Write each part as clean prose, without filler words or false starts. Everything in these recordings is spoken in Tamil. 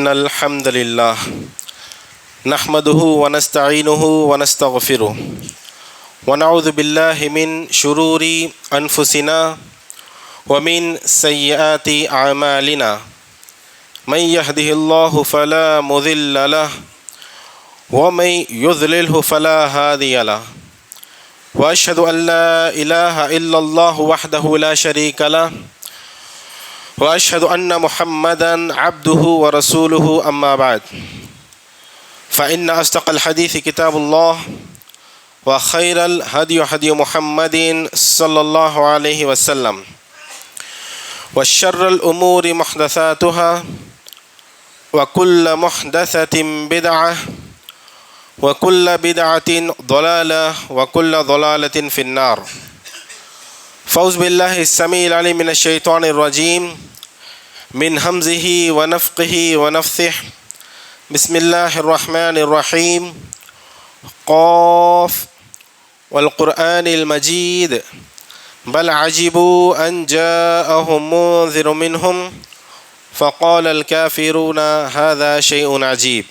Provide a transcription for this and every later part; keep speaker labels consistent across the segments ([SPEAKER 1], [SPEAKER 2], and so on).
[SPEAKER 1] إن الحمد لله نحمده ونستعينه ونستغفره ونعوذ بالله من شرور أنفسنا ومن سيئات أعمالنا من يهده الله فلا مضل له ومن يضلله فلا هادي له وأشهد أن لا إله إلا الله وحده لا شريك له وأشهد أن محمدا عبده ورسوله أما بعد فإن أصدق الحديث كتاب الله وخير الهدي هدي محمد صلى الله عليه وسلم وشر الأمور محدثاتها وكل محدثة بدعة وكل بدعة ضلالة وكل ضلالة في النار. فأعوذ بالله السميع العليم من الشيطان الرجيم من همزه ونفخه ونفثه. بسم الله الرحمن الرحيم. قاف والقرآن المجيد بل عجبوا أن جاءهم منذر منهم فقال الكافرون هذا شيء عجيب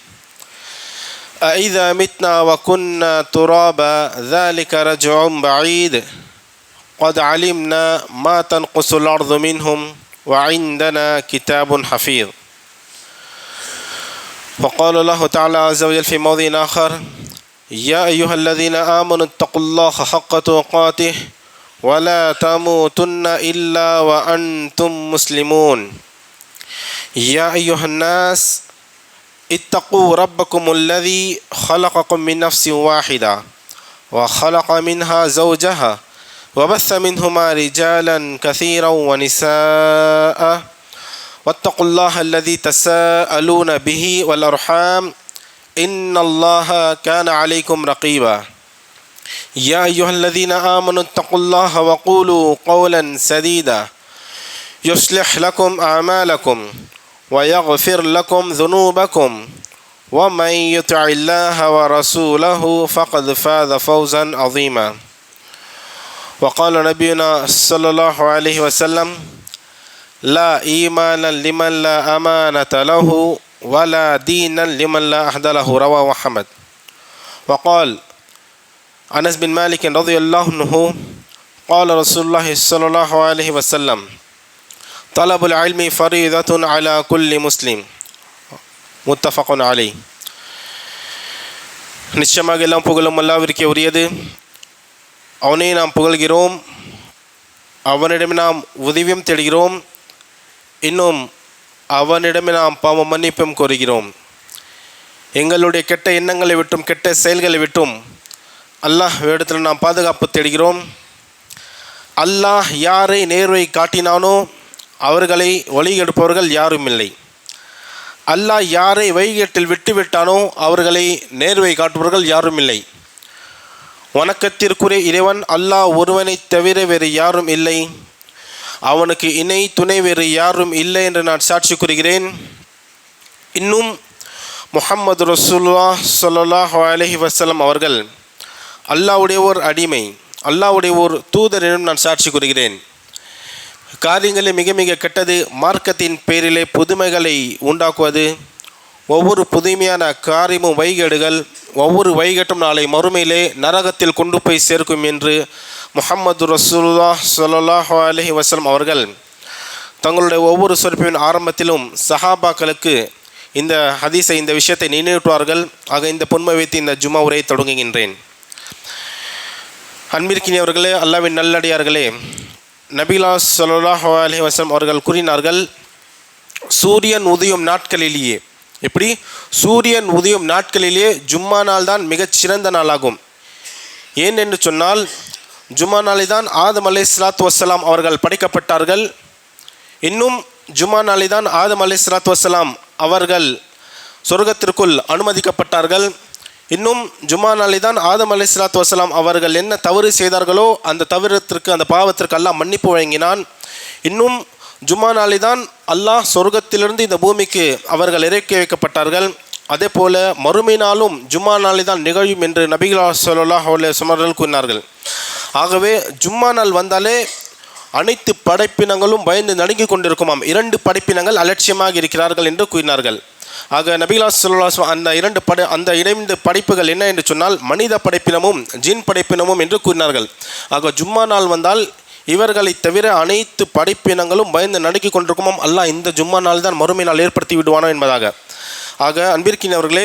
[SPEAKER 1] أإذا متنا وكنا ترابا ذلك رجع بعيد قد علمنا ما تنقص الأرض منهم وعندنا كتاب حفيظ. وقال الله تعالى عز وجل في موضع آخر يا أيها الذين آمنوا اتقوا الله حق تقاته ولا تموتن إلا وأنتم مسلمون. يا أيها الناس اتقوا ربكم الذي خلقكم من نفس واحدة وخلق منها زوجها وبث منهما رجالا كثيرا ونساء واتقوا الله الذي تساءلون به والأرحام إن الله كان عليكم رقيبا. يا أيها الذين آمنوا اتقوا الله وقولوا قولا سديدا يصلح لكم أعمالكم ويغفر لكم ذنوبكم ومن يطع الله ورسوله فقد فاز فوزا عظيما. وقال نبينا صلى الله عليه وسلم لا إيمان لمن لا أمانة له ولا دينا لمن لا عهد له. رواه أحمد. وقال أنس بن مالك رضي الله عنه قال رسول الله صلى الله عليه وسلم طلب العلم فريضة على كل مسلم. متفق عليه. நிச்சயமாக எல்லாம் புகழும் அல்லாஹ்விற்கே உரியது. அவனை நாம் புகழ்கிறோம், அவனிடமே நாம் உதவியும் தேடுகிறோம், இன்னும் அவனிடமே நாம் பாவ மன்னிப்பும் கோருகிறோம். எங்களுடைய கெட்ட எண்ணங்களை விட்டும் கெட்ட செயல்களை விட்டும் அல்லாஹ் இடத்தில் நாம் பாதுகாப்பு தேடுகிறோம். அல்லாஹ் யாரை நேர்வை காட்டினானோ அவர்களை வழிகெடுப்பவர்கள் யாரும் இல்லை. அல்லாஹ் யாரை வழிகேட்டில் விட்டுவிட்டானோ அவர்களை நேர்வை காட்டுபவர்கள் யாரும் இல்லை. வணக்கத்திற்குரிய இறைவன் அல்லாஹ் ஒருவனை தவிர வேறு யாரும் இல்லை, அவனுக்கு இணை துணை வேறு யாரும் இல்லை என்று நான் சாட்சி கூறுகிறேன். இன்னும் முஹம்மது ரசூலுல்லாஹ் ஸல்லல்லாஹு அலைஹி வஸல்லம் அவர்கள் அல்லாஹ்வுடைய ஒரு அடிமை, அல்லாஹ்வுடைய ஒரு தூதர் என்றும் நான் சாட்சி கூறுகிறேன். காரியங்களில் மிக மிக கெட்டது மார்க்கத்தின் பேரிலே புதுமைகளை உண்டாக்குவது. ஒவ்வொரு புதுமையான காரியமும் வைகேடுகள், ஒவ்வொரு வைகேட்டும் நாளை மறுமையிலே நரகத்தில் கொண்டு போய் சேர்க்கும் என்று முஹம்மது ரசூலுல்லாஹ் ஸல்லல்லாஹு அலைஹி வஸல்லம் அவர்கள் தங்களுடைய ஒவ்வொரு சொற்பொழிவின் ஆரம்பத்திலும் சஹாபாக்களுக்கு இந்த ஹதீஸை, இந்த விஷயத்தை நினைவூட்டுவார்கள். ஆக இந்த பொன்மை வைத்து இந்த ஜும்மா உரையை தொடங்குகின்றேன். அன்பிற்கினியவர்களே, அல்லாஹ்வின் நல்லடியார்களே, நபிலா ஸல்லல்லாஹு அலைஹி வஸல்லம் அவர்கள் கூறினார்கள், சூரியன் உதயம் நாட்களிலேயே, எப்படி சூரியன் உதயம் நாட்களிலேயே ஜும்மா நாள் தான் மிகச் சிறந்த நாளாகும். ஏன் என்று சொன்னால் ஜும்மா நாளை தான் ஆதம் அலைஹிஸ்ஸலாத்து வஸ்ஸலாம் அவர்கள் படைக்கப்பட்டார்கள். இன்னும் ஜும்மா நாளை தான் ஆதம் அலைஹிஸ்ஸலாத்து வஸ்ஸலாம் அவர்கள் சொர்க்கத்திற்குள் அனுமதிக்கப்பட்டார்கள். இன்னும் ஜும்மா நாளை தான் ஆதம் அலைஹிஸ்ஸலாத்து வஸ்ஸலாம் அவர்கள் என்ன தவறு செய்தார்களோ அந்த தவறத்திற்கு, அந்த பாவத்திற்கு அல்லாஹ் மன்னிப்பு வழங்கினான். இன்னும் ஜும்மா நாளை தான் அல்லாஹ் சொர்க்கத்திலிருந்து இந்த பூமிக்கு அவர்கள் இறக்கி வைக்கப்பட்டார்கள். அதே போல மறுமை நாளும் ஜும்மா நாளை தான் நிகழும் என்று நபிகள் ஸல்லல்லாஹு அலைஹி வஸல்லம் கூறினார்கள். ஆகவே ஜும்மா நாள் வந்தாலே அனைத்து படைப்பினங்களும் பயந்து நடுங்கிக் கொண்டிருக்குமாம். 2 படைப்பினங்கள் அலட்சியமாக இருக்கிறார்கள் என்று கூறினார்கள். ஆக நபிகள் ஸல்லல்லாஹு அலைஹி வஸல்லம் அந்த இரண்டு படைப்புகள் என்ன என்று சொன்னால் மனித படைப்பினமும் ஜின் படைப்பினமும் என்று கூறினார்கள். ஆக ஜும்மா நாள் வந்தால் இவர்களை தவிர அனைத்து படைப்பினங்களும் பயந்து நடுக்கிக் கொண்டிருக்குமோ அல்லாஹ் இந்த ஜும்மா நாள் தான் மறுமை நாள் ஏற்படுத்தி விடுவானோ என்பதாக. ஆக அன்பிற்கினவர்களே,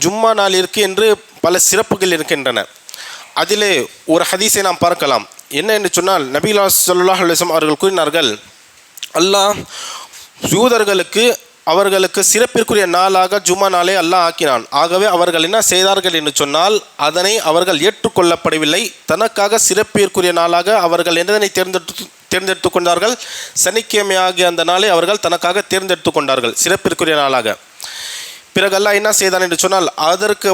[SPEAKER 1] ஜும்மா நாளிற்கு என்று பல சிறப்புகள் இருக்கின்றன. அதிலே ஒரு ஹதீஸை நாம் பார்க்கலாம். என்ன என்று சொன்னால் நபிகள் ஸல்லல்லாஹு அலைஹி வஸல்லம் அவர்கள் கூறினார்கள், அல்லாஹ் யூதர்களுக்கு அவர்களுக்கு சிறப்பிற்குரிய நாளாக ஜும்மா நாளை அல்லாஹ் ஆக்கினான். ஆகவே அவர்கள் என்ன செய்தார்கள் என்று சொன்னால் அதனை அவர்கள் ஏற்றுக்கொள்ளப்படவில்லை. தனக்காக சிறப்பிற்குரிய நாளாக அவர்கள் எதனை தேர்ந்தெடுத்து கொண்டார்கள்? சனிக்கிழமையாகிய அந்த நாளை அவர்கள் தனக்காக தேர்ந்தெடுத்து கொண்டார்கள் சிறப்பிற்குரிய நாளாக. பிறகு அல்லாஹ் என்ன செய்தான் என்று சொன்னால் அதற்கு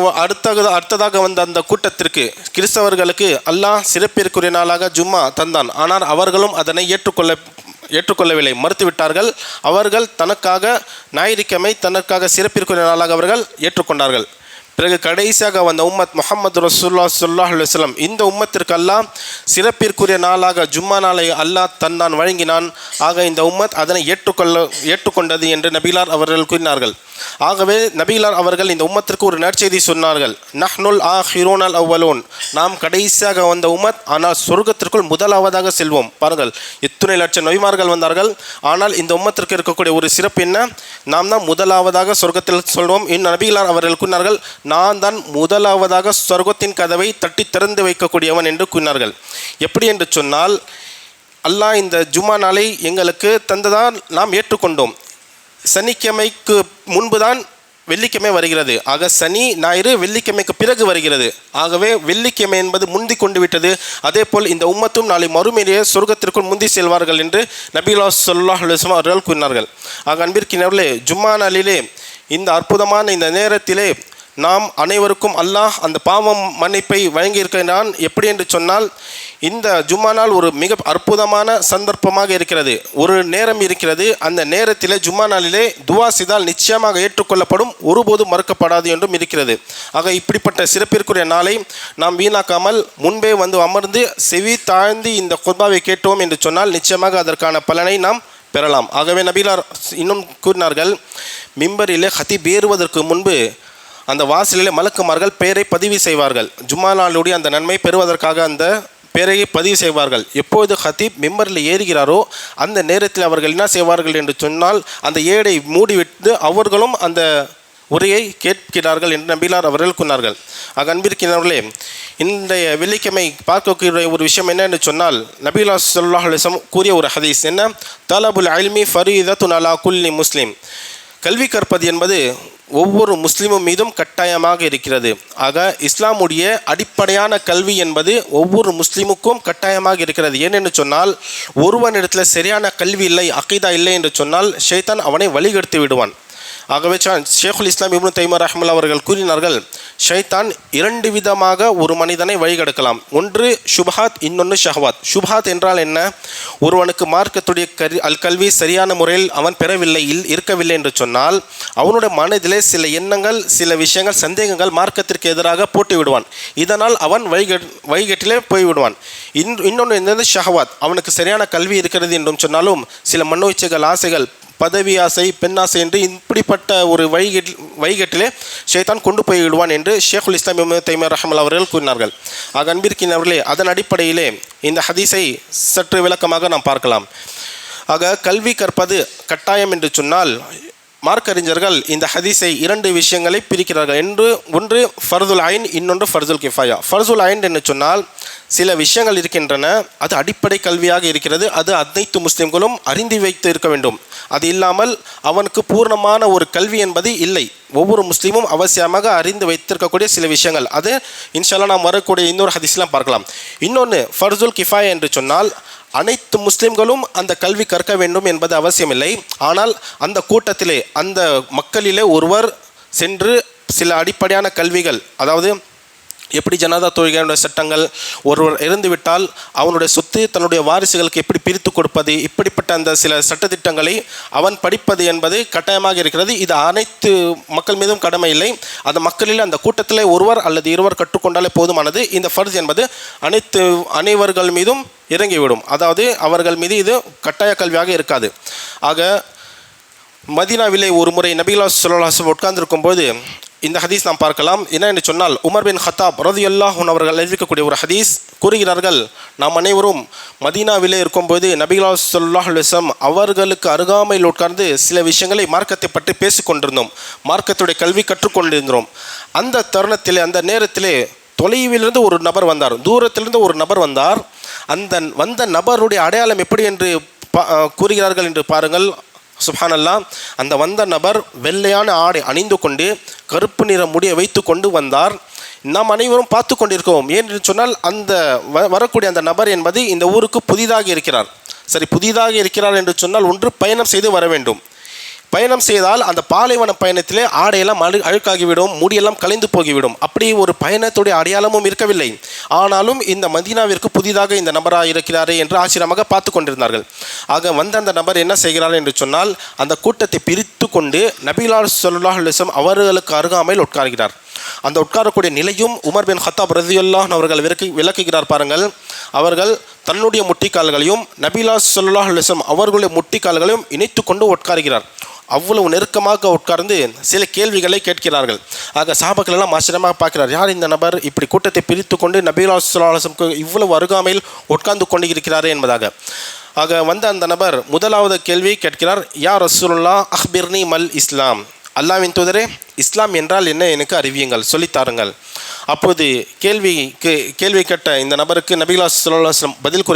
[SPEAKER 1] அடுத்ததாக வந்த அந்த கூட்டத்திற்கு கிறிஸ்தவர்களுக்கு அல்லாஹ் சிறப்பிற்குரிய நாளாக ஜும்மா தந்தான். ஆனால் அவர்களும் அதனை ஏற்றுக்கொள்ளவில்லை, மறுத்துவிட்டார்கள். அவர்கள் தனக்காக ஞாயிற்றுக்கிழமை தனக்காக சிறப்பிற்குரிய நாளாக அவர்கள் ஏற்றுக்கொண்டார்கள். பிறகு கடைசியாக வந்த உம்மத் முஹம்மது ரசூலுல்லாஹி ஸல்லல்லாஹு அலைஹி வஸல்லம், இந்த உம்மத்திற்கு அல்லாஹ் சிறப்பிற்குரிய நாளாக ஜும்மா நாளை அல்லாஹ் தந்தான் வழங்கினான். ஆக இந்த உம்மத் அதனை ஏற்றுக்கொண்டது என்று நபிகளார் அவர்கள் கூறினார்கள். ஆகவே நபிகளார் அவர்கள் இந்த உம்மத்திற்கு ஒரு நற்செய்தி சொன்னார்கள். நஹ்னுல் ஆஹிரூன் அல் அவ்வலூன், நாம் கடைசியாக வந்த உம்மத், ஆனால் சொர்க்கத்திற்குள் முதலாவதாக செல்வோம். பாருங்கள், எத்தனை லட்சம் நபிமார்கள் வந்தார்கள், ஆனால் இந்த உம்மத்திற்கு இருக்கக்கூடிய ஒரு சிறப்பு என்ன? நாம் தான் முதலாவதாக சொர்க்கத்தில் சொல்வோம். இன்னும் நபிகளார் அவர்கள் கூறினார்கள், நான் தான் முதலாவதாக சொர்க்கத்தின் கதவை தட்டி திறந்து வைக்கக்கூடியவன் என்று கூறினார்கள். எப்படி என்று சொன்னால் அல்லாஹ் இந்த ஜும்மா நாளை எங்களுக்கு தந்ததால் நாம் ஏற்றுக்கொண்டோம். சனிக்கிழமைக்கு முன்புதான் வெள்ளிக்கிழமை வருகிறது. ஆக சனி ஞாயிறு வெள்ளிக்கிழமைக்கு பிறகு வருகிறது. ஆகவே வெள்ளிக்கிழமை என்பது முந்தி கொண்டு விட்டது. அதே போல் இந்த உம்மத்தும் நாளை மறுமையிலேயே சொர்க்கத்திற்குள் முந்தி செல்வார்கள் என்று நபிகள் ஸல்லல்லாஹு அலைஹி வஸல்லம் அவர்கள் கூறினார்கள். ஆக அன்பிற்கினவர்களே, ஜும்மா நாளிலே இந்த அற்புதமான இந்த நேரத்திலே நாம் அனைவருக்கும் அல்லாஹ் அந்த பாவம் மன்னிப்பை வழங்கியிருக்கிறான். எப்படி என்று சொன்னால் இந்த ஜும்மா நாள் ஒரு மிக அற்புதமான சந்தர்ப்பமாக இருக்கிறது. ஒரு நேரம் இருக்கிறது. அந்த நேரத்திலே ஜும்மா நாளிலே துவா செய்தால் நிச்சயமாக ஏற்றுக்கொள்ளப்படும், ஒருபோதும் மறுக்கப்படாது என்றும் இருக்கிறது. ஆக இப்படிப்பட்ட சிறப்பிற்குரிய நாளை நாம் வீணாக்காமல் முன்பே வந்து அமர்ந்து செவி தாழ்ந்து இந்த குர்பாவை கேட்டோம் என்று சொன்னால் நிச்சயமாக அதற்கான பலனை நாம் பெறலாம். ஆகவே நபிகளார் இன்னும் கூறினார்கள், மிம்பரிலே ஹத்தீப் ஏறுவதற்கு முன்பு அந்த வாசலிலே மலக்குமார்கள் பெயரை பதிவு செய்வார்கள். ஜும்மா நாளுடைய அந்த நன்மை பெறுவதற்காக அந்த பெயரை பதிவு செய்வார்கள். எப்போது ஹத்தீப் மிம்பரில் ஏறுகிறாரோ அந்த நேரத்தில் அவர்கள் என்ன செய்வார்கள் என்று சொன்னால் அந்த ஏடை மூடிவிட்டு அவர்களும் அந்த உரையை கேட்கிறார்கள் என்று நபிகளார் அவர்கள் கூறினார்கள். ஆக அன்பிற்கினவர்களே, இன்றைய வெள்ளிக்கிழமை பார்க்கக்கூடிய ஒரு விஷயம் என்ன என்று சொன்னால் நபிகளார் ஸல்லல்லாஹு அலைஹி வஸல்லம் கூறிய ஒரு ஹதீஸ் என்ன? தலபுல் இல்மி ஃபரீதத்துன் அலா குல்லி முஸ்லிம், கல்வி கற்பது என்பது ஒவ்வொரு முஸ்லீமும் மீதும் கட்டாயமாக இருக்கிறது. ஆக இஸ்லாமுடைய அடிப்படையான கல்வி என்பது ஒவ்வொரு முஸ்லீமுக்கும் கட்டாயமாக இருக்கிறது. ஏனென்று சொன்னால் ஒருவனிடத்தில் சரியான கல்வி இல்லை, அகீதா இல்லை என்று சொன்னால் ஷைத்தான் அவனை வழிகெடுத்து விடுவான். ஆகவே ஷேகுல் இஸ்லாம் இப்னு தைமிய்யா ரஹ்மத்துல்லாஹி அவர்கள் கூறினார்கள், ஷைத்தான் இரண்டு விதமாக ஒரு மனிதனை வழிகெடுக்கலாம். ஒன்று சுபஹாத், இன்னொன்று ஷஹவாத். சுபஹாத் என்றால் என்ன? ஒருவனுக்கு மார்க்கத்துடைய கல்வி சரியான முறையில் அவன் பெறவில்லை, இருக்கவில்லை என்று சொன்னால் அவனுடைய மனதிலே சில எண்ணங்கள், சில விஷயங்கள், சந்தேகங்கள் மார்க்கத்திற்கு எதிராக போட்டு விடுவான். இதனால் அவன் வழிகேட்டிலே போய்விடுவான். இன்னொன்று என்னது? ஷஹவாத். அவனுக்கு சரியான கல்வி இருக்கிறது என்றும் சொன்னாலும் சில மனோச்சைகள், ஆசைகள், பதவி ஆசை, பெண்ணாசை என்று இப்படிப்பட்ட ஒரு வழிகேட்டிலே ஷைத்தான் கொண்டு போய் விடுவான் என்று ஷேகுல் இஸ்லாம் இப்னு தைமிய்யா ரஹ்மத்துல்லாஹி அவர்கள் கூறினார்கள். ஆக அன்பிற்கினவர்களே, அதன் அடிப்படையிலே இந்த ஹதீஸை சற்று விளக்கமாக நாம் பார்க்கலாம். ஆக கல்வி கற்பது கட்டாயம் என்று சொன்னால் மார்க்கறிஞர்கள் இந்த ஹதீஸை இரண்டு விஷயங்களை பிரிக்கிறார்கள். ஒன்று ஃபர்துல் ஐன், இன்னொன்று ஃபர்துல் கிஃபாயா. ஃபர்துல் ஐன் என்று சொன்னால் சில விஷயங்கள் இருக்கின்றன, அது அடிப்படை கல்வியாக இருக்கிறது, அது அனைத்து முஸ்லிம்களும் அறிந்து வைத்து இருக்க வேண்டும். அது இல்லாமல் அவனுக்கு பூர்ணமான ஒரு கல்வி என்பது இல்லை. ஒவ்வொரு முஸ்லீமும் அவசியமாக அறிந்து வைத்திருக்கக்கூடிய சில விஷயங்கள், அது இன்ஷால்லா நாம் வரக்கூடிய இன்னொரு ஹதீஸ்லாம் பார்க்கலாம். இன்னொன்று ஃபர்துல் கிஃபாயா என்று சொன்னால் அனைத்து முஸ்லிம்களும் அந்த கல்வி கற்க வேண்டும் என்பது அவசியமில்லை. ஆனால் அந்த கூட்டத்திலே, அந்த மக்களிலே ஒருவர் சென்று சில அடிப்படையான கல்விகள், அதாவது எப்படி ஜனாதா தொழுகையுடைய சட்டங்கள், ஒருவர் இறந்துவிட்டால் அவனுடைய சொத்து தன்னுடைய வாரிசுகளுக்கு எப்படி பிரித்து கொடுப்பது, இப்படிப்பட்ட அந்த சில சட்டத்திட்டங்களை அவன் படிப்பது என்பது கட்டாயமாக இருக்கிறது. இது அனைத்து மக்கள் மீதும் கடமை இல்லை. அந்த மக்களில் அந்த கூட்டத்தில் ஒருவர் அல்லது இருவர் கற்றுக்கொண்டாலே போதுமானது. இந்த ஃபர்ஸ் என்பது அனைவர்கள் மீதும் இறங்கிவிடும். அதாவது அவர்கள் மீது இது கட்டாய கல்வியாக இருக்காது. ஆக மதீனாவிலே ஒரு முறை நபிகள் ஸல்லல்லாஹு அலைஹி வஸல்லம் உட்கார்ந்திருக்கும் போது இந்த ஹதீஸ் நாம் பார்க்கலாம். என்ன என்று சொன்னால், உமர் பின் ஹத்தாப் ரலியல்லாஹு அன்ஹு அவர்கள் அறிவிக்கக்கூடிய ஒரு ஹதீஸ் கூறுகிறார்கள், நாம் அனைவரும் மதீனாவிலே இருக்கும்போது நபிகள் ஸல்லல்லாஹு அலைஹி வஸல்லம் அவர்களுக்கு அருகாமையில் உட்கார்ந்து சில விஷயங்களை மார்க்கத்தை பற்றி பேசிக்கொண்டிருந்தோம், மார்க்கத்துடைய கல்வி கற்றுக்கொண்டிருந்தோம். அந்த தருணத்திலே, அந்த நேரத்திலே தொலைவிலிருந்து ஒரு நபர் வந்தார், தூரத்திலிருந்து ஒரு நபர் வந்தார். அந்த வந்த நபருடைய அடையாளம் எப்படி என்று கூறுகிறார்கள் என்று பாருங்கள். சுப்ஹானல்லாஹ், அந்த வந்த நபர் வெள்ளையான ஆடை அணிந்து கொண்டு கருப்பு நிற முடியை வைத்து கொண்டு வந்தார். நாம் அனைவரும் பார்த்து கொண்டிருக்கிறோம். ஏன்னு சொன்னால், அந்த வரக்கூடிய அந்த நபர் என்பது இந்த ஊருக்கு புதிதாக இருக்கிறார். சரி, புதிதாக இருக்கிறார் என்று சொன்னால் ஒன்று பயணம் செய்து வர வேண்டும். பயணம் செய்தால் அந்த பாலைவன பயணத்திலே ஆடையெல்லாம் அழுக்காகிவிடும், முடியெல்லாம் கலைந்து போகிவிடும். அப்படி ஒரு பயணத்துடைய அடையாளமும் இருக்கவில்லை. ஆனாலும் இந்த மதீனாவிற்கு புதிதாக இந்த நபராக இருக்கிறாரே என்று ஆச்சரியமாக பார்த்து கொண்டிருந்தார்கள். ஆக வந்த அந்த நபர் என்ன செய்கிறார் என்று சொன்னால், அந்த கூட்டத்தை பிரித்து கொண்டு நபிகள் ஸல்லல்லாஹு அலைஹி வஸல்லம் அவர்களுக்கு அருகாமையில் உட்கார்கிறார். அந்த உட்காரக்கூடிய நிலையும் உமர் பின் ஹத்தாப் ரலியல்லாஹு அன்ஹு அவர்கள் விளக்குகிறார் பாருங்கள். அவர்கள் தன்னுடைய முட்டிக்கால்களையும் நபிகள் ஸல்லல்லாஹு அலைஹி வஸல்லம் அவர்களுடைய முட்டிக்கால்களையும் இணைத்து கொண்டு உட்கார்கிறார். அவ்வளவு நெருக்கமாக உட்கார்ந்து சில கேள்விகளை கேட்கிறார்கள். ஆக சஹாபாக்கள் எல்லாம் ஆச்சரியமாக பார்க்கிறார், யார் இந்த நபர் இப்படி கூட்டத்தை பிரித்து கொண்டு நபிகள் ஸல்லல்லாஹு அலைஹி வஸல்லம் இவ்வளவு அருகாமையில் உட்கார்ந்து கொண்டு இருக்கிறாரே என்பதாக. ஆக வந்த அந்த நபர் முதலாவது கேள்வி கேட்கிறார், யா ரசூலுல்லாஹ் அக்பிர்னி மல் இஸ்லாம், அல்லாஹ்வின் தூதரே, இஸ்லாம் என்றால் என்ன, எனக்கு அறிவியுங்கள், சொல்லித்தாருங்கள். அப்போது கேள்வி கேட்ட இந்த நபருக்கு நபிகள் ஸல்லல்லாஹு அலைஹி வஸல்லம் பதில்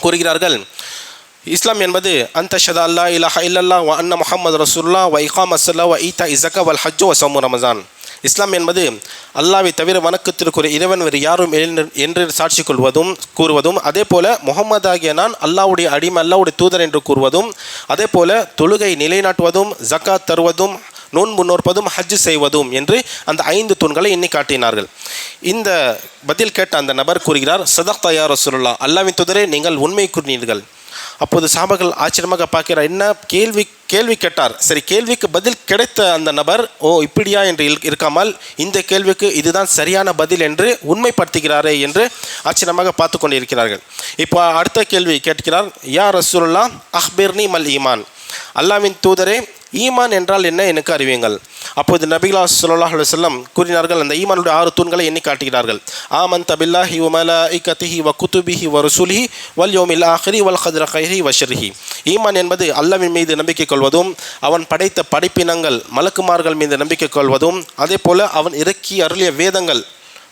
[SPEAKER 1] கூறுகிறார்கள், இஸ்லாம் என்பது அந்த ஷஹத அல்லா இலாஹ இல்லல்லாஹ் வ அன்ன முஹம்மது ரசூலுல்லாஹ் வ இகாமஸ் ஸலா வ ஈதா இஸ்ஸகா வல் ஹஜ் வ ஸௌமு ரமஸான். இஸ்லாம் என்பது அல்லாஹ்வை தவிர வணக்கத்திற்குரிய இறைவன் வேறு யாரும் என்று சாட்சி கூறுவதும், அதே போல முகமது ஆகிய நான் அல்லாஹ்வுடைய அடிமை, அல்லாஹ்வுடைய தூதர் என்று கூறுவதும், அதே போல தொழுகை நிலைநாட்டுவதும், ஜக்காத் தருவதும், நோன்பு நோற்பதும், ஹஜ் செய்வதும் என்று அந்த 5 தூண்களை எண்ணி காட்டினார்கள். இந்த பதில் கேட்ட அந்த நபர் கூறுகிறார், ஸதக்த யா ரசூலுல்லாஹ், அல்லாஹ்வின் தூதரே, நீங்கள் உண்மை கூறினீர்கள். அப்போது சஹாபாக்கள் ஆச்சரியமாக பார்க்கிறார், என்ன கேள்வி கேட்டார். சரி, கேள்விக்கு பதில் கிடைத்த அந்த நபர், ஓ இப்படியா என்று இருக்காமல் இந்த கேள்விக்கு இதுதான் சரியான பதில் என்று உண்மைப்படுத்துகிறாரே என்று ஆச்சரியமாக பார்த்து கொண்டிருக்கிறார்கள். இப்போ அடுத்த கேள்வி கேட்கிறார், யா ரசூலுல்லாஹ் அக்பிர்னி மல் ஈமான், அல்லாஹ்வின் தூதரே, ஈமான் என்றால் என்ன, எனக்கு அறிவியுங்கள். அப்போது நபிகள் ஸல்லல்லாஹு அலைஹி வஸல்லம் கூறினார்கள், அந்த ஈமானுடைய 6 தூண்களை எண்ணி காட்டுகிறார்கள். ஆமன்த பில்லாஹி வ மலாயிகத்திஹி வ குதுபிஹி வ ருசுலிஹி வல் யௌமில் ஆகிரி வல் கத்ரி கைரிஹி வ ஷர்ரிஹி. ஈமான் என்பது அல்லாஹ்வின் மீது நம்பிக்கை கொள்வதும், அவன் படைத்த படைப்பினங்கள் மலக்குமார்கள் மீது நம்பிக்கை கொள்வதும், அதே போல அவன் இறக்கி அருளிய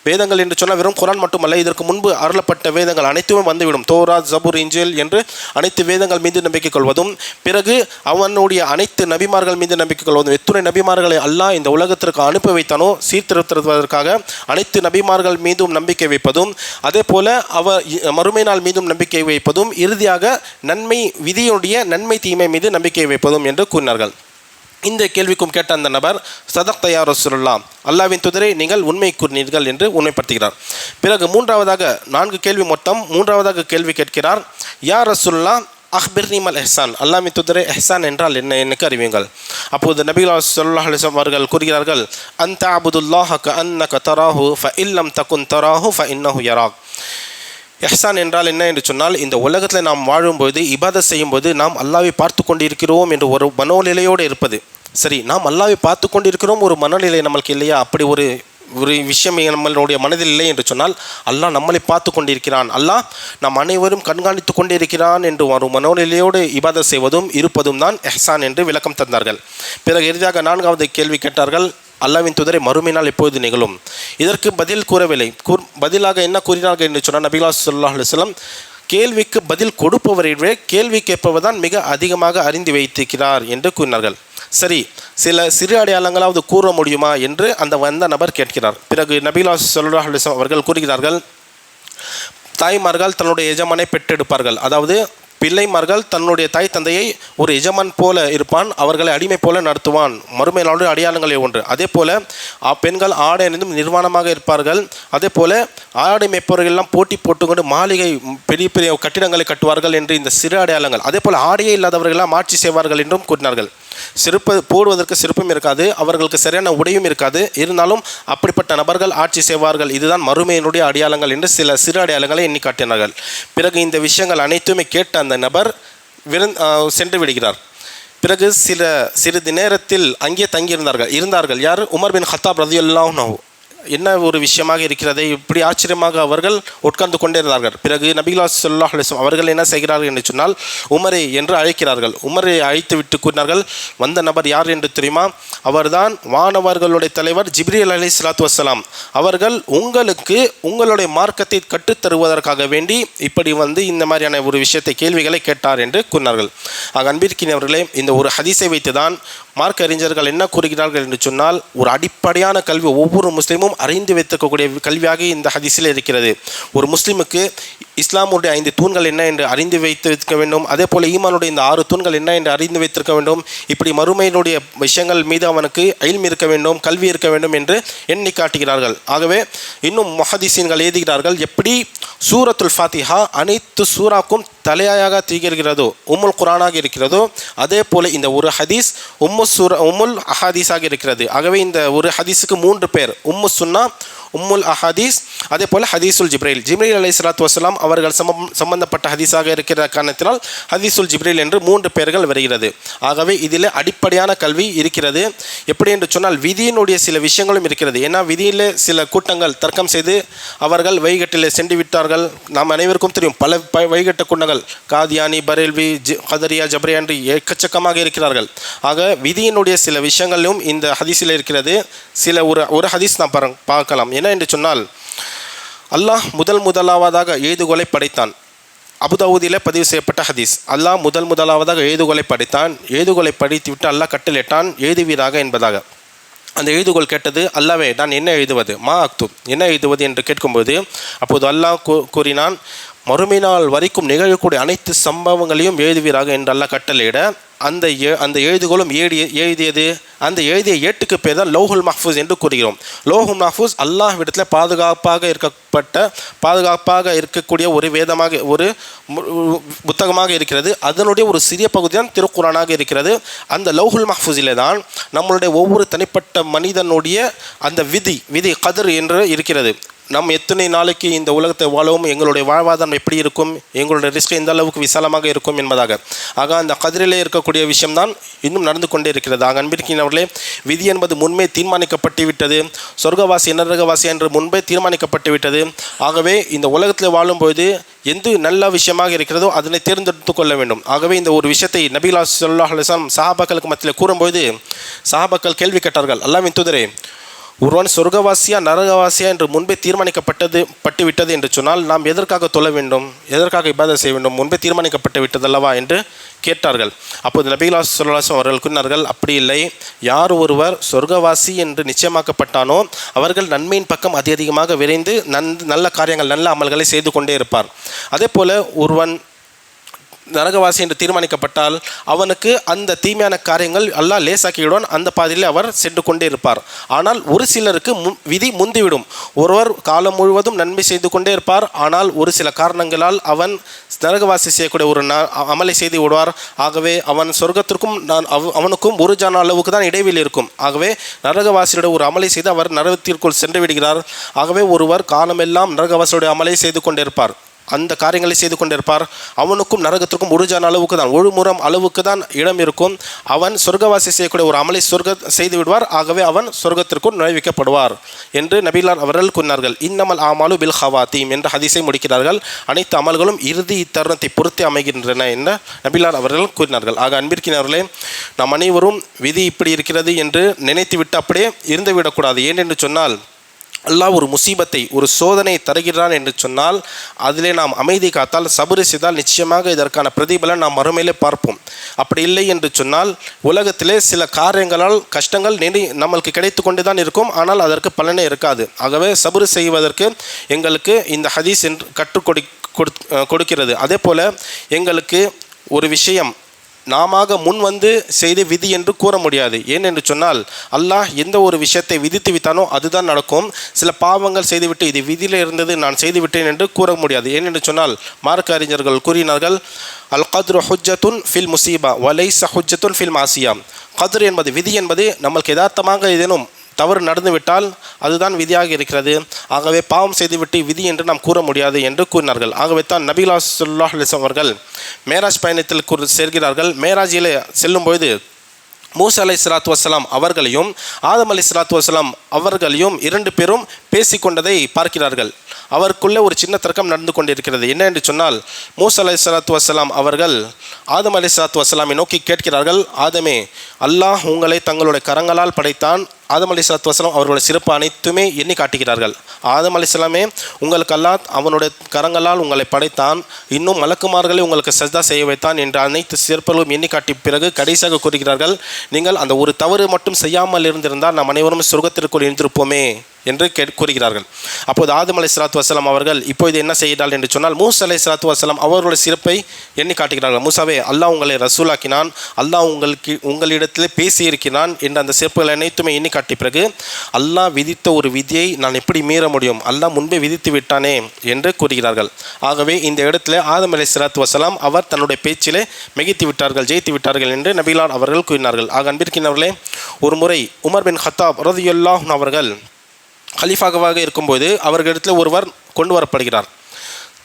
[SPEAKER 1] வேதங்கள் என்று சொன்னால் வெறும் குரான் மட்டுமல்ல, இதற்கு முன்பு அருளப்பட்ட வேதங்கள் அனைத்துமே வந்துவிடும். தௌராத், ஜபூர், இன்ஜீல் என்று அனைத்து வேதங்கள் மீது நம்பிக்கை கொள்வதும், பிறகு அவனுடைய அனைத்து நபிமார்கள் மீது நம்பிக்கை கொள்வதும், எத்துணை நபிமார்களை அல்லாஹ் இந்த உலகத்திற்கு அனுப்பி வைத்தானோ சீர்திருத்துவதற்காக அனைத்து நபிமார்கள் மீதும் நம்பிக்கை வைப்பதும், அதே போல மறுமை நாள் மீதும் நம்பிக்கை வைப்பதும், இறுதியாக நன்மை தீமை மீது நம்பிக்கை வைப்பதும் என்று கூறினார்கள். இந்த கேள்விக்கும் கேட்ட அந்த நபர், ஸதக்த யா ரசூலுல்லாஹ், அல்லாஹ்வின் தூதரே, நீங்கள் உண்மை கூறினீர்கள் என்று உண்மைப்படுத்துகிறார். பிறகு 4 கேள்வி மொத்தம். 3வது கேள்வி கேட்கிறார், யா ரசூலுல்லாஹ் அக்பிர்னி மல் இஹ்சான், அல்லாஹ்வின் தூதரே, இஹ்சான் என்றால் என்ன, எனக்கு அறிவியுங்கள். அப்போது நபிகள் ஸல்லல்லாஹு அலைஹி வஸல்லம் அவர்கள் கூறுகிறார்கள், அன்த அபுதுல்லாஹ கஅன்னக தராஹு ஃப இல்லம் தகுன் தராஹு ஃப இன்னஹு யராக். இஹ்சான் என்றால் என்ன என்று சொன்னால், இந்த உலகத்தில் நாம் வாழும்போது, இபாதத் செய்யும்போது நாம் அல்லாஹ்வை பார்த்து கொண்டிருக்கிறோம் என்று ஒரு மனோநிலையோடு இருப்பது. சரி, நாம் அல்லாஹ்வை பார்த்து கொண்டிருக்கிறோம் ஒரு மனநிலை நம்மளுக்கு இல்லையா? அப்படி ஒரு விஷயம் நம்மளுடைய மனதில் இல்லை என்று சொன்னால், அல்லாஹ் நம்மளை பார்த்து கொண்டிருக்கிறான், அல்லாஹ் நம் அனைவரும் கண்காணித்து கொண்டிருக்கிறான் என்று ஒரு மனோநிலையோடு இபாதத் செய்வதும் இருப்பதும் தான் இஹ்சான் என்று விளக்கம் தந்தார்கள். பிறகு இறுதியாக 4வது கேள்வி கேட்டார்கள், அல்லாஹ்வின் தூதரை, மறுமை நாள் எப்போது நிகழும்? இதற்கு பதில் கூறவில்லை. பதிலாக என்ன கூறினார்கள் என்று சொன்னால், நபிகள் ஸல்லல்லாஹு அலைஹி வஸல்லம் கேள்விக்கு பதில் கொடுப்பவரை விட கேள்வி கேட்பவர் தான் மிக அதிகமாக அறிந்து வைத்திருக்கிறார் என்று கூறினார்கள். சரி, சில சிறு அடையாளங்களாவது கூற முடியுமா என்று அந்த வந்த நபர் கேட்கிறார். பிறகு நபிகள் ஸல்லல்லாஹு அலைஹி வஸல்லம் அவர்கள் கூறுகிறார்கள், தாய்மார்கள் தன்னுடைய எஜமானை பெற்றெடுப்பார்கள், அதாவது பிள்ளைமார்கள் தன்னுடைய தாய் தந்தையை ஒரு எஜமான் போல இருப்பான், அவர்களை அடிமை போல நடத்துவான், மறுமை நாளுடைய அடையாளங்களே ஒன்று. அதே போல பெண்கள் ஆடை அணிந்தும் நிர்வாணமாக இருப்பார்கள். அதே போல ஆடை மேய்ப்பவர்களெல்லாம் போட்டி போட்டுக்கொண்டு மாளிகை பெரிய பெரிய கட்டிடங்களை கட்டுவார்கள் என்று இந்த சிறு அடையாளங்கள். அதே போல் ஆடையே இல்லாதவர்களெல்லாம் ஆட்சி செய்வார்கள் என்றும் கூறினார்கள். போடுவதற்கு சிறப்பும் இருக்காது, அவர்களுக்கு சரியான உடையும் இருக்காது, இருந்தாலும் அப்படிப்பட்ட நபர்கள் ஆட்சி செய்வார்கள், இதுதான் மறுமையினுடைய அடையாளங்கள் என்று சில சிறு அடையாளங்களை எண்ணி காட்டினார்கள். பிறகு இந்த விஷயங்கள் அனைத்துமே கேட்ட அந்த நபர் சென்று விடுகிறார். பிறகு சிறிது நேரத்தில் அங்கே இருந்தார்கள். யார்? உமர் பின் ஹத்தாப் ரலியல்லாஹு அன்ஹு. என்ன ஒரு விஷயமாக இருக்கிறது, இப்படி ஆச்சரியமாக அவர்கள் உட்கார்ந்து கொண்டே இருந்தார்கள். பிறகு நபிகள் ஸல்லல்லாஹு அலைஹி வஸல்லம் அவர்கள் என்ன செய்கிறார்கள் என்று சொன்னால், உமரே என்று அழைக்கிறார்கள். உமரை அழைத்து விட்டு கூறினார்கள், வந்த நபர் யார் என்று தெரியுமா? அவர்தான் வானவர்களுடைய தலைவர் ஜிப்ரீல் அலைஹிஸ்ஸலாத்து வஸ்ஸலாம். அவர்கள் உங்களுக்கு உங்களுடைய மார்க்கத்தை கற்றுத்தருவதற்காக வேண்டி இப்படி இந்த மாதிரியான ஒரு விஷயத்தை கேள்விகளை கேட்டார் என்று கூறினார்கள். அன்பிற்கினவர்களே, இந்த ஒரு ஹதீஸை வைத்துதான் மார்க்க அறிஞர்கள் என்ன கூறுகிறார்கள் என்று சொன்னால், ஒரு அடிப்படையான கல்வி ஒவ்வொரு முஸ்லீமும் அறிந்து வைத்திருக்கக்கூடிய கல்வியாக இந்த ஹதீஸில் இருக்கிறது. ஒரு முஸ்லீமுக்கு இஸ்லாமுடைய 5 தூண்கள் என்ன என்று அறிந்து வைத்திருக்க வேண்டும். அதே போல் ஈமானுடைய இந்த 6 தூண்கள் என்ன என்று அறிந்து வைத்திருக்க வேண்டும். இப்படி மறுமையினுடைய விஷயங்கள் மீது அவனுக்கு இல்ம் இருக்க வேண்டும், கல்வி இருக்க வேண்டும் என்று எண்ணி காட்டுகிறார்கள். ஆகவே இன்னும் முஹத்திஸீன்கள் எழுதுகிறார்கள், எப்படி சூரத்துல் ஃபாத்திஹா அனைத்து சூறாக்கும் தலையாக திகழ்கிறதோ, உம்முல் குரானாக இருக்கிறதோ, அதே போல இந்த ஒரு ஹதீஸ் உம்முல் அஹாதீஸாக இருக்கிறது. ஆகவே இந்த ஒரு ஹதீஸுக்கு 3 பேர்: உம்மு சுன்னா, உம்முல் அஹாதீஸ், அதே போல் ஹதீஸுல் ஜிப்ரீல். ஜிப்ரீல் அலைஹிஸ்ஸலாத்து வஸ்ஸலாம் அவர்கள் சம்பந்தப்பட்ட ஹதீஸாக இருக்கிற காரணத்தினால் ஹதீஸுல் ஜிப்ரீல் என்று 3 பெயர்கள் வருகிறது. ஆகவே இதில் அடிப்படையான கல்வி இருக்கிறது. எப்படி என்று சொன்னால், விதியினுடைய சில விஷயங்களும் இருக்கிறது. ஏன்னா விதியில் சில கூட்டங்கள் தர்க்கம் செய்து அவர்கள் வைகட்டில் சென்று விட்டார்கள். நாம் அனைவருக்கும் தெரியும், பல வைகட்ட கூட்டங்கள் காதியானி, பரேல்வி, கதரியா, ஜப்ரியா என்று எக்கச்சக்கமாக இருக்கிறார்கள். ஆக விதியினுடைய சில விஷயங்களும் இந்த ஹதீஸில் இருக்கிறது. சில ஒரு ஹதீஸ் நாம் பார்க்கலாம். என்ன என்று சொன்னால், அல்லாஹ் முதலாவதாக ஏதுகோலை படைத்தான். அபுதாவூதிலே பதிவு செய்யப்பட்ட ஹதீஸ். அல்லாஹ் முதலாவதாக ஏதுகோலை படைத்தான். ஏதுகோலை படித்துவிட்டு அல்லாஹ் கட்டளையிட்டான், எழுதுவீராக என்பதாக. அந்த எழுதுகோல் கேட்டது, அல்லாவே நான் என்ன எழுதுவது, மா அக்துப், என்ன எழுதுவது என்று கேட்கும்போது, அப்போது அல்லாஹ் கூறினான், மறுமை நாள் வரைக்கும் நிகழக்கூடிய அனைத்து சம்பவங்களையும் எழுதுவீராக என்று அல்லாஹ் கட்டளையிட, அந்த எழுதுகோளும் எழுதியது. அந்த எழுதிய ஏட்டுக்கு பேர் தான் லௌஹுல் மஹ்ஃபூஸ் என்று கூறுகிறோம். லௌஹுல் மஹ்ஃபூஸ் அல்லாஹ்விடத்தில் பாதுகாப்பாக இருக்கக்கூடிய ஒரு வேதமாக, ஒரு புத்தகமாக இருக்கிறது. அதனுடைய ஒரு சிறிய பகுதி தான் திருக்குரானாக இருக்கிறது. அந்த லௌஹுல் மஹ்ஃபூஸிலே தான் நம்மளுடைய ஒவ்வொரு தனிப்பட்ட மனிதனுடைய அந்த விதி கதிர் என்று இருக்கிறது. நாம் எத்தனை நாளைக்கு இந்த உலகத்தை வாழவும், எங்களுடைய வாழ்வாதாரம் எப்படி இருக்கும், எங்களுடைய ரிஸ்க் எந்த அளவுக்கு விசாலமாக இருக்கும் என்பதாக. ஆக அந்த கதிரிலே இருக்கக்கூடிய விஷயம்தான் இன்னும் நடந்து கொண்டே இருக்கிறது. ஆக அன்பிற்கினவர்களே, விதி என்பது முன்பே தீர்மானிக்கப்பட்டு விட்டது. சொர்க்கவாசி நரகவாசி என்று முன்பே தீர்மானிக்கப்பட்டு விட்டது. ஆகவே இந்த உலகத்தில் வாழும்போது எந்த நல்ல விஷயமாக இருக்கிறதோ அதனை தேர்ந்தெடுத்து கொள்ள வேண்டும். ஆகவே இந்த ஒரு விஷயத்தை நபிகள் ஸல்லல்லாஹு அலைஹி வஸல்லம் சஹாபாக்களுக்கு மத்தியில் கூறும்போது, சஹாபாக்கள் கேள்வி கேட்டார்கள், அல்லாஹ்வின் தூதரே, ஒருவன் சொர்க்கவாசியா நரகவாசியா என்று முன்பே தீர்மானிக்கப்பட்டு விட்டது என்று சொன்னால் நாம் எதற்காக தொழ வேண்டும், எதற்காக இபாதத் செய்ய வேண்டும், முன்பே தீர்மானிக்கப்பட்டு விட்டதல்லவா என்று கேட்டார்கள். அப்போது நபிகள் ஸல்லல்லாஹு அலைஹி வஸல்லம் அவர்கள் கூறினார்கள், அப்படி இல்லை, யார் ஒருவர் சொர்க்கவாசி என்று நிச்சயமாக்கப்பட்டானோ அவர்கள் நன்மையின் பக்கம் அதிகமாக விரைந்து நல்ல காரியங்கள், நல்ல அமல்களை செய்து கொண்டே இருப்பார். அதே போல ஒருவன் நரகவாசி என்று தீர்மானிக்கப்பட்டால் அவனுக்கு அந்த தீமையான காரியங்கள் அல்லாஹ் லேசாக்கிவிடுவான். அந்த பாதையில் அவர் சென்று கொண்டே இருப்பார். ஆனால் ஒரு சிலருக்கு விதி முந்திவிடும். ஒருவர் காலம் முழுவதும் நன்மை செய்து கொண்டே இருப்பார். ஆனால் ஒரு சில காரணங்களால் அவன் நரகவாசி செய்யக்கூடிய ஒரு அமலை செய்து விடுவார். ஆகவே அவன் சொர்க்கத்திற்கும் அவனுக்கும் ஒரு ஜான அளவுக்கு தான் இடைவெளி இருக்கும். ஆகவே நரகவாசியுடைய ஒரு அமலை செய்து அவர் நரகத்திற்குள் சென்று விடுகிறார். ஆகவே ஒருவர் காலமெல்லாம் நரகவாசியுடைய அமலை செய்து கொண்டிருப்பார், அந்த காரியங்களை செய்து கொண்டிருப்பார். அவனுக்கும் நரகத்திற்கும் ஒரு ஜான அளவுக்கு தான், ஒரு முறம் அளவுக்கு தான் இடம் இருக்கும். அவன் சொர்க்கவாசி செய்யக்கூடிய ஒரு அமலை செய்து விடுவார். ஆகவே அவன் சொர்க்கத்திற்குள் நுழைவிக்கப்படுவார் என்று நபிகளார் அவர்கள் கூறினார்கள். இன்னமல் ஆமாலு பில் ஹவாத்தீம் என்ற ஹதீஸை முடிக்கிறார்கள். அனைத்து அமல்களும் இறுதி தருணத்தை பொறுத்தே அமைகின்றன என்று நபிகளார் அவர்கள் கூறினார்கள். ஆக அன்பிற்கினவர்களே, நாம் அனைவரும் விதி இப்படி இருக்கிறது என்று நினைத்துவிட்டு அப்படியே இருந்துவிடக்கூடாது. ஏனென்று சொன்னால், அல்லாஹ் ஒரு முசீபத்தை, ஒரு சோதனை தருகிறான் என்று சொன்னால் அதிலே நாம் அமைதி காத்தால், சபுரி செய்தால் நிச்சயமாக இதற்கான பிரதிபலன் நாம் மறுமையிலே பார்ப்போம். அப்படி இல்லை என்று சொன்னால் உலகத்திலே சில காரியங்களால் கஷ்டங்கள் நம்மளுக்கு கிடைத்து கொண்டு தான் இருக்கும், ஆனால் அதற்கு பலனே இருக்காது. ஆகவே சபுரி செய்வதற்கு எங்களுக்கு இந்த ஹதீஸ் கற்றுக் கொடுக்கிறது. அதே போல் எங்களுக்கு ஒரு விஷயம் நாம முன் செய்து விதி என்று கூற முடியாது. ஏனென்று சொன்னால் அல்லாஹ் எந்த ஒரு விஷயத்தை விதித்து விட்டானோ அதுதான் நடக்கும். சில பாவங்கள் செய்துவிட்டு இது விதியில் இருந்தது நான் செய்துவிட்டேன் என்று கூற முடியாது. ஏனென்று சொன்னால் மார்க்க அறிஞர்கள் கூறினார்கள், அல் கத்ரு ஹுஜ்ஜத்துன் ஃபில் முசீபா வலைஸ ஹுஜ்ஜத்துன் ஃபில் மாசியா. கத்ர் என்பது, விதி என்பது நம்மளுக்கு யதார்த்தமாக ஏதேனும் தவறு நடந்துவிட்டால் அதுதான் விதியாக இருக்கிறது. ஆகவே பாவம் செய்துவிட்டு விதி என்று நாம் கூற முடியாது என்று கூறினார்கள். ஆகவே தான் நபிகள் ஸல்லல்லாஹு அலைஹி வஸல்லம் அவர்கள் மேராஜ் பயணத்தில் சேர்கிறார்கள். மேராஜில் செல்லும்பொழுது மூசா அலைஹிஸ்ஸலாத்து வஸ்ஸலாம் அவர்களையும் ஆதம் அலைஹிஸ்ஸலாத்து வஸ்ஸலாம் அவர்களையும் 2 பேரும் பேசிக்கொண்டதை பார்க்கிறார்கள். அவருக்குள்ளே ஒரு சின்ன தர்க்கம் நடந்து கொண்டிருக்கிறது. என்ன என்று சொன்னால், மூசா அலைஹிஸ்ஸலாத்து வஸ்ஸலாம் அவர்கள் ஆதம் அலைஹிஸ்ஸலாத்து வஸ்ஸலாமை நோக்கி கேட்கிறார்கள், ஆதமே, அல்லாஹ் உங்களை தங்களுடைய கரங்களால் படைத்தான். ஆதம் அலைஹிஸ்ஸலாத்து வஸ்ஸலாம் அவர்களுடைய சிறப்பு அனைத்துமே எண்ணி காட்டுகிறார்கள். ஆதம் அலைஹிஸ்ஸலாமே, உங்களுக்கு அல்லாஹ் அவனுடைய கரங்களால் உங்களை படைத்தான், இன்னும் மலக்குமார்களை உங்களுக்கு சஜ்தா செய்ய வைத்தான் என்ற அனைத்து சிறப்புகளும் எண்ணி காட்டிய பிறகு கடைசியாக கூறுகிறார்கள், நீங்கள் அந்த ஒரு தவறு மட்டும் செய்யாமல் இருந்திருந்தால் நாம் அனைவரும் சொர்க்கத்திற்குள் இருந்திருப்போமே என்று கூறுகிறார்கள். அப்போது ஆதம் அலைஹிஸ்ஸலாத்து வஸ்ஸலாம் அவர்கள் இப்போது என்ன செய்கிறார்கள் என்று சொன்னால், மூசா அலைஹிஸ்ஸலாத்து வஸ்ஸலாம் அவர்களுடைய சிறப்பை எண்ணி காட்டுகிறார்கள். மூசாவே, அல்லாஹ் உங்களை ரசூலாக்கினான், அல்லாஹ் உங்களிடத்திலே பேசியிருக்கிறான் என்ற அந்த சிறப்புகள் அனைத்துமே எண்ணி காட்டிய பிறகு, அல்லாஹ் விதித்த ஒரு விதியை நான் எப்படி மீற முடியும், அல்லாஹ் முன்பே விதித்து விட்டானே என்று கூறுகிறார்கள். ஆகவே இந்த இடத்துல ஆதம் அலைஹிஸ்ஸலாத்து வஸ்ஸலாம் அவர் தன்னுடைய பேச்சிலே மிகைத்து விட்டார்கள், ஜெயித்து விட்டார்கள் என்று நபிகளார் அவர்கள் கூறினார்கள். ஆக அன்பிற்கினவர்களே, ஒரு முறை உமர் பின் ஹத்தாப் ரலியல்லாஹு அன்ஹு அவர்கள் கலீஃபாவாக இருக்கும்போது அவர்களிடத்தில் ஒருவர் கொண்டு வரப்படுகிறார்.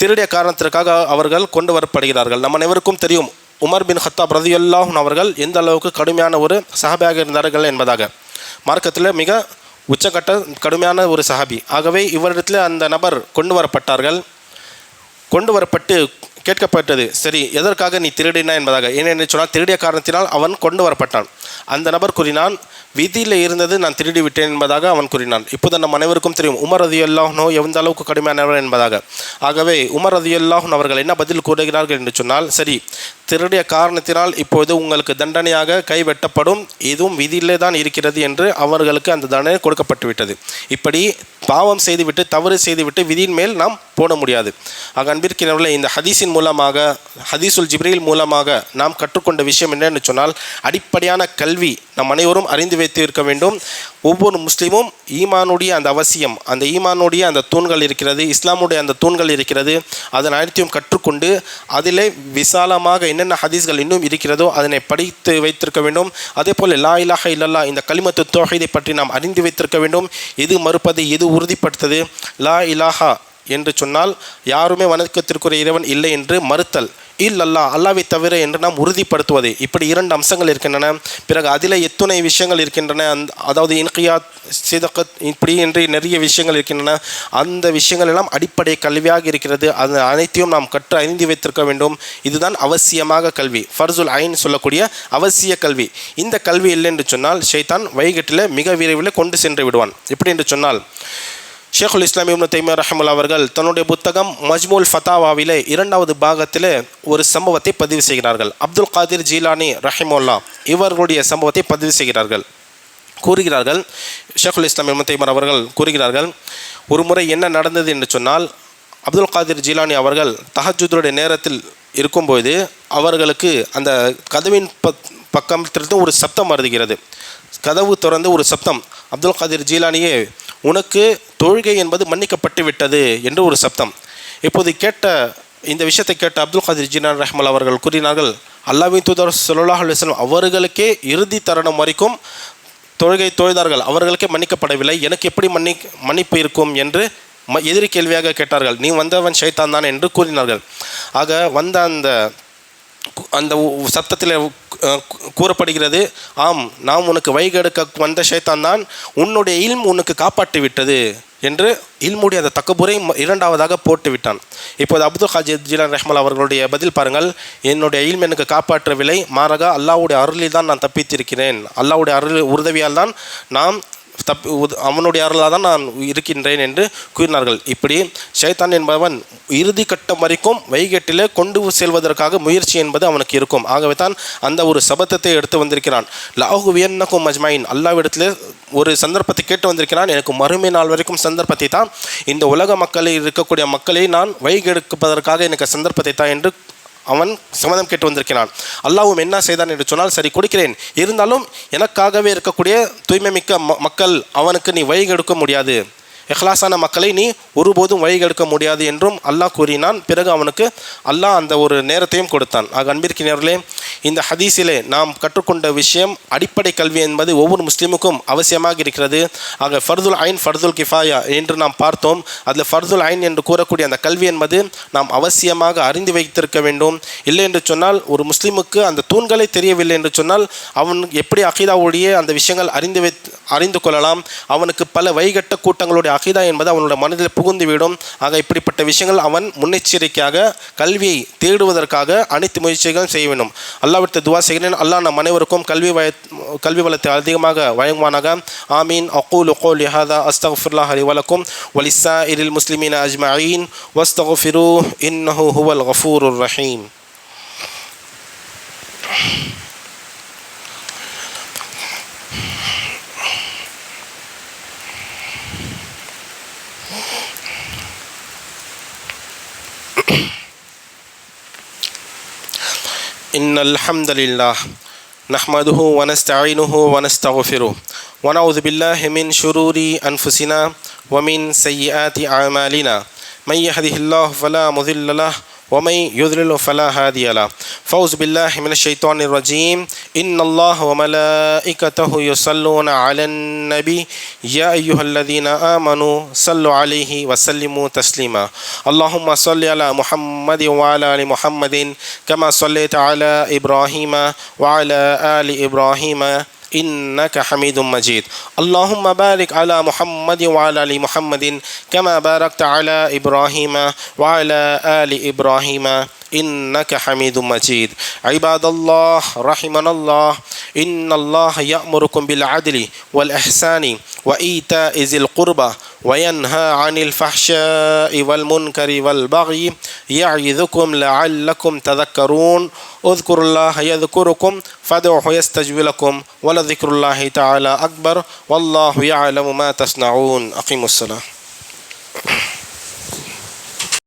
[SPEAKER 1] திருடிய காரணத்திற்காக அவர்கள் கொண்டு வரப்படுகிறார்கள். நம்ம அனைவருக்கும் தெரியும் உமர் பின் ஹத்தாப் ரலியல்லாஹு அன்ஹு அவர்கள் எந்த அளவுக்கு கடுமையான ஒரு சஹாபியாக இருந்தார்கள் என்பதாக. மார்க்கத்தில் மிக உச்சக்கட்ட கடுமையான ஒரு சஹாபி. ஆகவே இவரிடத்தில் அந்த நபர் கொண்டு வரப்பட்டார்கள். கொண்டு வரப்பட்டு கேட்கப்பட்டது, சரி எதற்காக நீ திருடினா என்பதாக. ஏனென்று சொன்னால், திருடிய காரணத்தினால் அவன் கொண்டு வரப்பட்டான். அந்த நபர் கூறினான், விதியில் இருந்தது, நான் திருடி விட்டேன் என்பதாக அவன் கூறினான். இப்போது நம்ம அனைவருக்கும் தெரியும் உமர் ரலியல்லாஹு அன்ஹு எந்த அளவுக்கு கடுமையானவர் என்பதாக. ஆகவே உமர் ரலியல்லாஹு அன்ஹு அவர்கள் என்ன பதில் கூறுகிறார்கள் என்று சொன்னால், சரி திருடிய காரணத்தினால் இப்போது உங்களுக்கு தண்டனையாக கை வெட்டப்படும், இதுவும் விதியிலே தான் இருக்கிறது என்று அவர்களுக்கு அந்த தண்டனை கொடுக்கப்பட்டு விட்டது. இப்படி பாவம் செய்துவிட்டு தவறு செய்துவிட்டு விதியின் மேல் நாம் போட முடியாது. ஆக அன்பிற்கிறவர்களே, இந்த ஹதீஸின் மூலமாக, ஹதீஸுல் ஜிப்ரீல் மூலமாக நாம் கற்றுக்கொண்ட விஷயம் என்னென்னு சொன்னால், அடிப்படையான கல்வி நம் அனைவரும் அறிந்து வைத்து இருக்க வேண்டும். ஒவ்வொரு முஸ்லீமும் ஈமானுடைய அந்த அவசியம், அந்த ஈமானுடைய அந்த தூண்கள் இருக்கிறது, இஸ்லாமுடைய அந்த தூண்கள் இருக்கிறது, அதன் அனைத்தையும் கற்றுக்கொண்டு அதிலே விசாலமாக என்னென்ன ஹதீஸ்கள் இன்னும் இருக்கிறதோ அதனை படித்து வைத்திருக்க வேண்டும். அதே போல் லா இலாஹ இல்லல்லாஹ் இந்த கலிமத்து தௌஹீதை பற்றி நாம் அறிந்து வைத்திருக்க வேண்டும். எது மறுப்பது, எது உறுதிப்படுத்தது. லா இலாஹா என்று சொன்னால் யாருமே வணக்கத்திற்குரிய இறைவன் இல்லை என்று மறுத்தல், இல்லல்லாஹ் அல்லாஹ்வை தவிர என்று நாம் உறுதிப்படுத்துவது. இப்படி 2 அம்சங்கள் இருக்கின்றன. பிறகு அதில் எத்துணை விஷயங்கள் இருக்கின்றன, அதாவது இன்கியாத், சிதகத், இப்படி என்று நிறைய விஷயங்கள் இருக்கின்றன. அந்த விஷயங்கள் எல்லாம் அடிப்படை கல்வியாக இருக்கிறது. அது அனைத்தையும் நாம் கற்று அறிந்து வைத்திருக்க வேண்டும். இதுதான் அவசியமாக கல்வி, ஃபர்சுல் ஐன் சொல்லக்கூடிய அவசிய கல்வி. இந்த கல்வி இல்லை என்று சொன்னால் ஷைத்தான் வழிகட்டில் மிக விரைவில் கொண்டு சென்று விடுவான். எப்படி என்று சொன்னால், ஷேகுல் இஸ்லாம் இப்னு தைமியா ரஹ்மத்துல்லாஹி அவர்கள் தன்னுடைய புத்தகம் மஜ்முல் ஃபதாவாவிலே 2வது பாகத்தில் ஒரு சம்பவத்தை பதிவு செய்கிறார்கள். அப்துல் காதிர் ஜீலானி ரஹிமஹுல்லாஹ் இவர்களுடைய சம்பவத்தை பதிவு செய்கிறார்கள். கூறுகிறார்கள், ஷேகுல் இஸ்லாம் இப்னு தைமியா அவர்கள் கூறுகிறார்கள், ஒரு முறை என்ன நடந்தது என்று சொன்னால், அப்துல் காதிர் ஜீலானி அவர்கள் தஹஜ்ஜுதுடைய நேரத்தில் இருக்கும்போது அவர்களுக்கு அந்த கதவின் பக்கத்திலிருந்து ஒரு சப்தம் வருகிறது. கதவு திறந்து ஒரு சப்தம், அப்துல் காதிர் ஜீலானியே, உனக்கு தொழுகை என்பது மன்னிக்கப்பட்டு விட்டது என்று ஒரு சப்தம். இப்போது இந்த விஷயத்தை கேட்ட அப்துல் காதிர் ஜீலானி ரஹ்மத்துல்லாஹி அவர்கள் கூறினார்கள், அல்லாஹ்வின் தூதர் ஸல்லல்லாஹு அலைஹி வஸல்லம் அவர்களுக்கே இறுதி தருணம் வரைக்கும் தொழுகை தொழுதார்கள், அவர்களுக்கே மன்னிக்கப்படவில்லை, எனக்கு எப்படி மன்னிப்பு இருக்கும் என்று எதிரி கேள்வியாக கேட்டார்கள். நீ வந்தவன் ஷைத்தான் தான் என்று கூறினார்கள். ஆக வந்த அந்த சப்தத்தில் கூறப்படுகிறது, ஆம், நாம் உனக்கு வழிகெடுக்க வந்த ஷைத்தான் தான், உன்னுடைய இல்ம் உனக்கு காப்பாற்றி விட்டது என்று இல்முடைய அந்த தக்கபுரை 2வதாக போட்டு விட்டான். இப்போது அப்துல் காதிர் ஜீலானி ரஹ்மத்துல்லாஹி அவர்களுடைய பதில் பாருங்கள், என்னுடைய இல்ம் எனக்கு காப்பாற்றவில்லை, மாறாக அல்லாஹ்வுடைய அருளில் தான் நான் தப்பித்திருக்கிறேன், அல்லாஹ்வுடைய அருள் உதவியால் தான் நாம் அவனுடைய அருளாக தான் நான் இருக்கின்றேன் என்று கூறினார்கள். இப்படி ஷைத்தான் என்பவன் இறுதி கட்டம் வரைக்கும் வைகட்டிலே கொண்டு செல்வதற்காக முயற்சி என்பது அவனுக்கு இருக்கும். ஆகவே தான் அந்த ஒரு சபதத்தை எடுத்து வந்திருக்கிறான். லாஹு வியன்னக்கும் அஜ்மாயின், அல்லாஹ்விடத்தில் ஒரு சந்தர்ப்பத்தை கேட்டு வந்திருக்கிறான். எனக்கு மறுமை நாள் வரைக்கும் சந்தர்ப்பத்தை தான், இந்த உலக மக்களில் இருக்கக்கூடிய மக்களை நான் வைகெடுப்பதற்காக எனக்கு சந்தர்ப்பத்தை தான் என்று அவன் சம்மதம் கேட்டு வந்திருக்கிறான். அல்லாஹ்வும் என்ன செய்தான் என்று சொன்னால், சரி கொடுக்கிறேன், இருந்தாலும் எனக்காகவே இருக்கக்கூடிய தூய்மை மிக்க மக்கள் அவனுக்கு நீ வழிகெடுக்க முடியாது, இஹ்லாஸான மக்களை நீ ஒருபோதும் வழிகெடுக்க முடியாது என்றும் அல்லாஹ் கூறினான். பிறகு அவனுக்கு அல்லாஹ் அந்த ஒரு நேரத்தையும் கொடுத்தான். ஆக அன்பிற்கினர்களே, இந்த ஹதீஸிலே நாம் கற்றுக்கொண்ட விஷயம் அடிப்படை கல்வி என்பது ஒவ்வொரு முஸ்லீமுக்கும் அவசியமாக இருக்கிறது. ஆக ஃபர்துல் ஐன் ஃபர்துல் கிஃபாயா என்று நாம் பார்த்தோம். அதில் ஃபர்துல் ஐன் என்று கூறக்கூடிய அந்த கல்வி என்பது நாம் அவசியமாக அறிந்து வைத்திருக்க வேண்டும். இல்லை என்று சொன்னால் ஒரு முஸ்லீமுக்கு அந்த தூண்களை தெரியவில்லை என்று சொன்னால் அவன் எப்படி அகீதாவுடைய அந்த விஷயங்கள் அறிந்து கொள்ளலாம். அவனுக்கு பல வைகட்ட கூட்டங்களுடைய அகீதா என்பது அவனுடைய மனதில் புகுந்துவிடும். ஆக இப்படிப்பட்ட விஷயங்கள் அவன் முன்னெச்சரிக்கையாக கல்வியை தேடுவதற்காக அனைத்து முயற்சிகளும் செய்ய வேண்டும். அல்லாஹ்விற்கு துவா செய்கிறேன். அல்லாஹ் நம் அனைவருக்கும் கல்வி வளத்தை அதிகமாக வழங்குவானாக. ஆமீன். அகூலு கௌலி ஹாதா அஸ்தக்ஃபிருல்லாஹ் லி வ லக்கும் வ லிஸ்ஸாயிரில் முஸ்லிமீன அஜ்மஈன் வஸ்தக்ஃபிரூஹு இன்னஹு ஹுவல் கஃபூருர் ரஹீம். إن الحمد لله نحمده ونستعينه ونستغفره ونعوذ بالله من شرور أنفسنا ومن سيئات أعمالنا من يهده الله فلا مضل له ومن يضلل فلا هادي له فأعوذ بالله من الشيطان الرجيم إن الله وملائكته يصلون على النبي يا أيها الذين آمنوا صلوا عليه وسلموا تسليما اللهم صل على محمد وعلى آل محمد كما صليت على إبراهيم وعلى آل إبراهيم إنك حميد مجيد اللهم بارك على محمد وعلى آل محمد كما باركت على إبراهيم وعلى آل إبراهيم إنك حميد مجيد عباد الله رحمنا الله إن الله يأمركم بالعدل والإحسان وإيتاء ذي القربى وينهى عن الفحشاء والمنكر والبغي يعظكم لعلكم تذكرون اذكروا الله يذكركم فادعوه يستجب لكم ولذكر الله تعالى أكبر والله يعلم ما تصنعون أقيموا الصلاة.